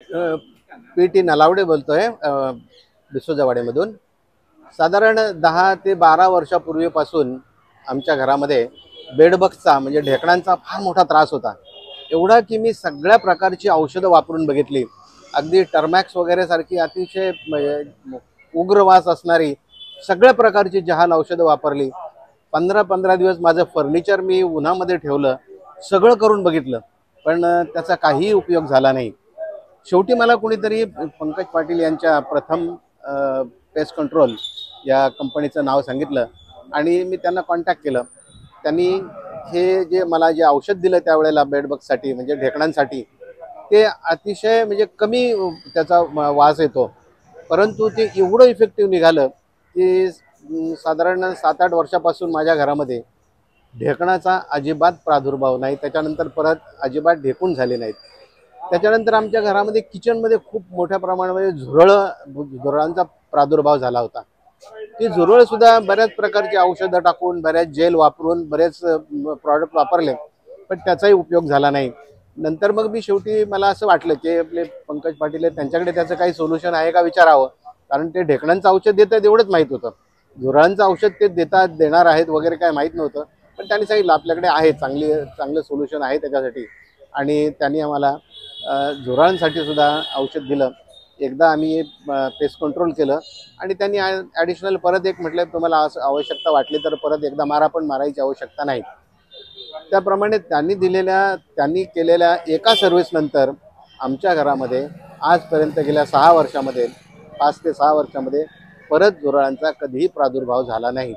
P T Nalawade बोलतोय बिसोजावाडीमधून। साधारण 10 ते 12 वर्षापूर्वीपासून आमच्या घरामध्ये बेडबग्सचा म्हणजे ढेकणांचा फार मोठा त्रास होता। एवढा की मी सगळ्या प्रकारची औषधं वापरून बघितली। अगदी टर्मॅक्स वगैरे सारखी अतिशय उग्र वास असणारी सगळ्या प्रकारची जहाल औषधं वापरली। 15-15 दिवस माझं फर्निचर मी उन्हामध्ये ठेवलं, सगळं करून बघितलं, पण त्याचा काही उपयोग झाला नाही। शेवटी मला कोणीतरी पंकज पाटील यांच्या प्रथम पेस्ट कंट्रोल या कंपनीचं नाव सांगितलं आणि मी त्यांना कॉन्टॅक्ट केलं। त्यांनी हे जे मला जे औषध दिलं त्यावेळेला बेडबग्ससाठी म्हणजे ढेकणांसाठी, ते अतिशय म्हणजे कमी त्याचा वास येतो, परंतु ते एवढं इफेक्टिव्ह निघालं की साधारण 7-8 वर्षापासून माझ्या घरामध्ये ढेकणाचा अजिबात प्रादुर्भाव नाही। त्याच्यानंतर परत अजिबात ढेकूण झाले नाहीत। त्याच्यानंतर आमच्या घरामध्ये किचनमध्ये खूप मोठ्या प्रमाणामध्ये झुरळांचा प्रादुर्भाव झाला होता। ती झुरळ सुद्धा बऱ्याच प्रकारची औषधं टाकून, बऱ्याच जेल वापरून, बरेच प्रॉडक्ट वापरले, पण त्याचाही उपयोग झाला नाही। नंतर मग मी शेवटी मला असं वाटलं की आपले पंकज पाटील आहेत, त्यांच्याकडे त्याचं काही सोल्युशन आहे का विचारावं, कारण ते ढेकणांचं औषध देतात एवढंच माहीत होतं। झुरळांचं औषध ते देणार आहेत वगैरे काय माहीत नव्हतं, पण त्यांनी सांगितलं आपल्याकडे आहे चांगलं सोल्युशन आहे त्याच्यासाठी। आणि त्यांनी आम्हाला झुरळांसाठी सुद्धा औषध दिलं। एकदा आम्ही पेस्ट कंट्रोल केलं आणि त्यांनी ॲडिशनल परत एक म्हटलं, तुम्हाला असं आवश्यकता वाटली तर परत एकदा मारा, पण मारायची आवश्यकता नाही। त्याप्रमाणे त्यांनी केलेल्या एका सर्व्हिसनंतर आमच्या घरामध्ये आजपर्यंत गेल्या 6 वर्षामध्ये 5 ते 6 वर्षामध्ये परत झुरळांचा कधीही प्रादुर्भाव झाला नाही।